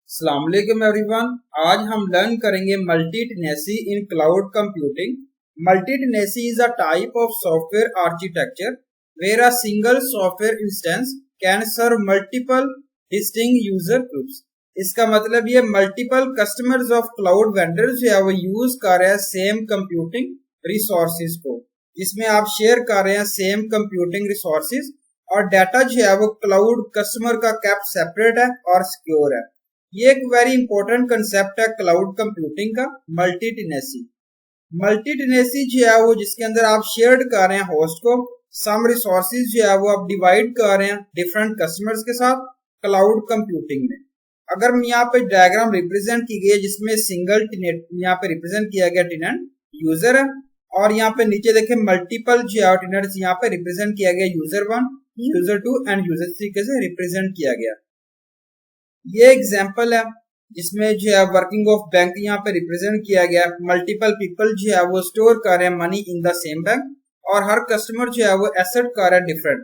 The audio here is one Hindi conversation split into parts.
अस्सलाम वालेकुम एवरीवन। आज हम लर्न करेंगे multi-Tennessee in cloud computing. Multi-Tennessee is a type of software architecture where a single software instance can serve multiple distinct user groups। इसका मतलब ये multiple customers of cloud vendors जो है वो यूज कर रहे हैं सेम कंप्यूटिंग रिसोर्सेज को, जिसमें आप शेयर कर रहे हैं सेम कंप्यूटिंग रिसोर्सेज और डाटा जो है वो क्लाउड कस्टमर का कैप्ट सेपरेट है और सिक्योर है। ये एक वेरी इंपॉर्टेंट कंसेप्ट है क्लाउड कंप्यूटिंग का, मल्टी-टेनेसी। मल्टी-टेनेसी जो है वो जिसके अंदर आप शेयर्ड कर रहे हैं होस्ट को, सम रिसोर्सेज जो है वो आप डिवाइड कर रहे हैं डिफरेंट कस्टमर्स के साथ क्लाउड कंप्यूटिंग में। अगर यहाँ पे डायग्राम रिप्रेजेंट की गई है जिसमें सिंगल टेनेंट यहाँ पे रिप्रेजेंट किया गया टेनेंट यूजर है, और यहाँ पे नीचे देखें मल्टीपल जो है टेनेंट्स यहाँ पे रिप्रेजेंट किया गया यूजर 1, यूजर 2 एंड यूजर 3 से रिप्रेजेंट किया गया। ये एग्जांपल है जिसमें जो है वर्किंग ऑफ बैंक यहाँ पे रिप्रेजेंट किया गया। मल्टीपल पीपल जो है वो स्टोर कर रहे हैं money in the same bank, और हर कस्टमर जो है वो एसेट कर रहा है डिफरेंट,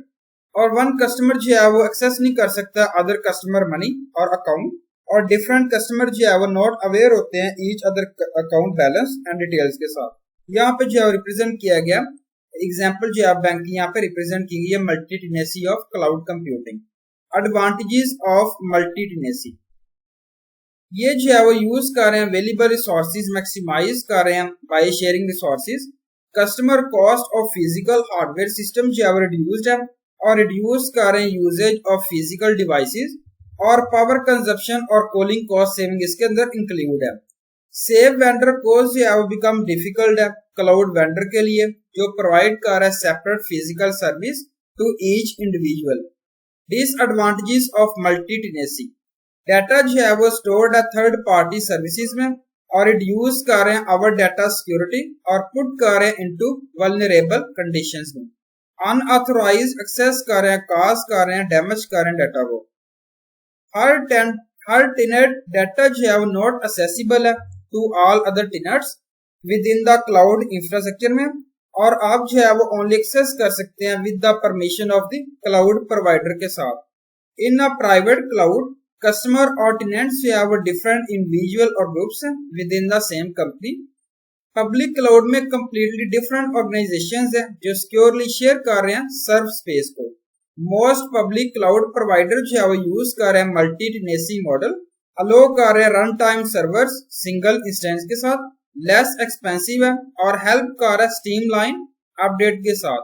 और वन कस्टमर जो है वो एक्सेस नहीं कर सकता अदर कस्टमर मनी और अकाउंट, और डिफरेंट कस्टमर जो है वो नॉट अवेयर होते हैं each other account balance and details के साथ। यहाँ पे जो है रिप्रेजेंट किया गया एग्जाम्पल जो है बैंक यहाँ पे रिप्रेजेंट की गई है multi-Tennessee of cloud computing. Advantages of multi-Tennessee, ये जो है वो यूज कर रहे हैं अवेलेबल रिसोर्सेज मैक्सिमाइज कर रहे हैं by sharing resources. Customer cost of physical hardware system जो है वो रिड्यूस्ड है, और रिड्यूस कर रहे हैं यूजेज ऑफ फिजिकल डिवाइसेस, और पावर कंजप्शन और कूलिंग कॉस्ट सेविंग इसके अंदर इंक्लूड है। सेव वेंडर कॉस्ट जो है वो बिकम डिफिकल्ट है क्लाउड वेंडर के लिए जो प्रोवाइड कर रहा है separate physical service to each individual. Disadvantages of multi tenancy, data जो है वो स्टोर्ड है थर्ड पार्टी सर्विसेज में, और रिड्यूस कर रहे हैं आवर डाटा सिक्योरिटी और पुट कर रहे हैं इनटू वल्नरेबल कंडीशंस में। अनऑथराइज्ड एक्सेस कर रहे हैं, काज कर रहे हैं, डैमेज कर रहे हैं डाटा को। हर टेनेंट डाटा जो है वो नॉट एक्सेसिबल है to all other tenants within the cloud infrastructure में, और आप जो है वो ओनली एक्सेस कर सकते हैं with the permission of the cloud provider के साथ। इन अ प्राइवेट क्लाउड कस्टमर और टेनेंट्स जो है वो डिफरेंट इंडिविजुअल और ग्रुप्स हैं with in the same company. Public cloud में कंप्लीटली डिफरेंट ऑर्गेनाइजेशंस हैं जो सिक्योरली शेयर कर रहे हैं सर्व स्पेस को। मोस्ट पब्लिक क्लाउड प्रोवाइडर जो है वो यूज कर रहे हैं मल्टी-टेनेसी मॉडल, अलो कर रहे हैं run time servers single instance के साथ, लेस एक्सपेंसिव है, और हेल्प कर रहा है स्ट्रीमलाइन अपडेट के साथ।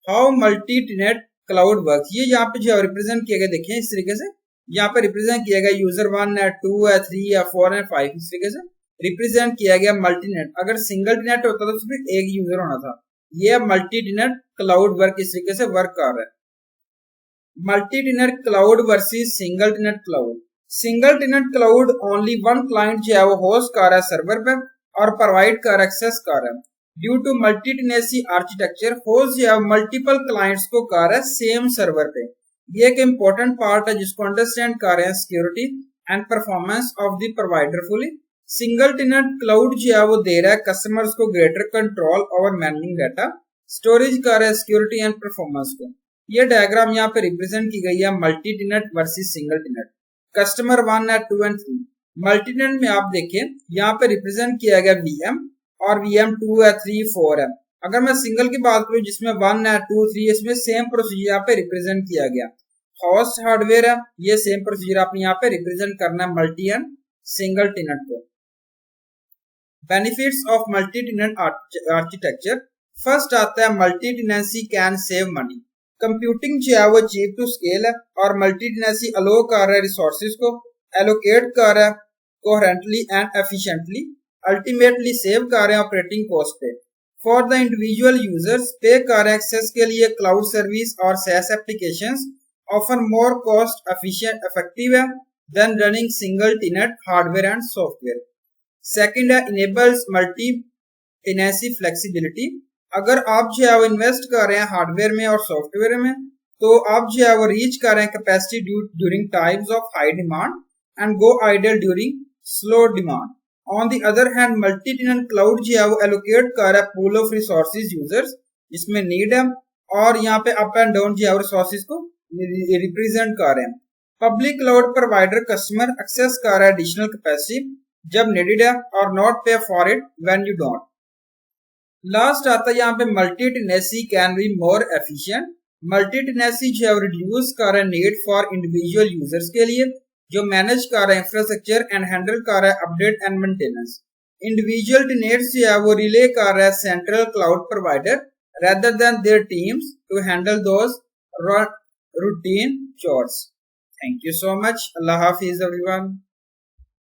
हाउ मल्टी-टेनेंट क्लाउड वर्क, ये यहाँ पे जो रिप्रेजेंट किया गया देखें इस तरीके से, यहाँ पे रिप्रेजेंट किया गया यूजर 1 है, 2 है, 3 है, 4 है, 5 इस तरीके से रिप्रेजेंट किया गया मल्टी-टेनेंट। अगर सिंगल टेनेंट होता तो सिर्फ एक यूजर होना था। ये मल्टी-टेनेंट क्लाउड वर्क इस तरीके से वर्क कर रहा है। Multi tenant cloud versus single tenant cloud. Single tenant cloud only one client जो है वो होस्ट कर रहा है सर्वर पे और प्रोवाइड कर एक्सेस कर रहा है। Due to multi tenancy architecture host जो है मल्टीपल क्लाइंट्स को कर रहा है सेम सर्वर पे। ये एक इंपॉर्टेंट पार्ट है जिसको अंडरस्टैंड कर रहे हैं security and performance of the provider fully. Single tenant cloud जो है वो दे रहा है कस्टमर्स को greater control over managing data, storage कर रहा है सिक्योरिटी एंड परफॉर्मेंस को। ये डायग्राम यहाँ पे रिप्रेजेंट की गई है multi tenant versus single tenant. Customer 1 है, 2 एंड 3। मल्टी-टेनेंट में आप देखें यहाँ पे रिप्रेजेंट किया गया VM, और VM 2 है, 3, 4 है। अगर मैं सिंगल की बात करूं जिसमें 1 है, 2, 3 इसमें सेम प्रोसीजर यहाँ पे रिप्रेजेंट किया गया। होस्ट हार्डवेयर है, ये सेम प्रोसीजर आपने यहाँ पे रिप्रेजेंट करना है मल्टी एंड सिंगल टेनेंट को। Benefits of multi-tenant architecture, first आता है multi-tenancy can save money. Computing जो है वो चीप टू स्केल है, और मल्टी-टेनेंसी अलो कर रहा है रिसोर्सेज को एलोकेट कर रहा है coherently and efficiently, ultimately save कर रहे हैं ऑपरेटिंग कॉस्ट पे। फॉर द इंडिविजुअल यूजर्स पे कर रहे हैं एक्सेस के लिए क्लाउड सर्विस और SaaS applications offer more cost efficient effective है than running single tenant hardware and software. Second है इनेबल्स मल्टी-टेनेंसी फ्लेक्सिबिलिटी। अगर आप जो है वो इन्वेस्ट कर रहे हैं हार्डवेयर में और सॉफ्टवेयर में, तो आप जो है वो रीच कर रहे हैं capacity during times of high demand and go idle during slow demand. On the other hand multi tenant cloud जो है वो एलोकेट कर रहा है पूल ऑफ रिसोर्सेज यूजर्स जिसमें नीड है, और यहाँ पे अप एंड डाउन जो है रिसोर्सेज को रिप्रेजेंट कर रहे हैं। Public cloud provider customer access कर रहा है एडिशनल कैपेसिटी जब नीडेड है और नॉट पे for it when you don't. Last आता है यहाँ पे multi Tennessee can be more efficient. Multi Tennessee जो है रिड्यूस कर रहा है नीड फॉर इंडिविजुअल यूजर्स के लिए जो मैनेज कर रहा है इंफ्रास्ट्रक्चर एंड हैंडल कर रहा है update and maintenance. Individual tenets जो है वो रिले कर रहा है central cloud provider rather than their teams to handle those routine chores. Thank you so much. Allah Hafiz everyone.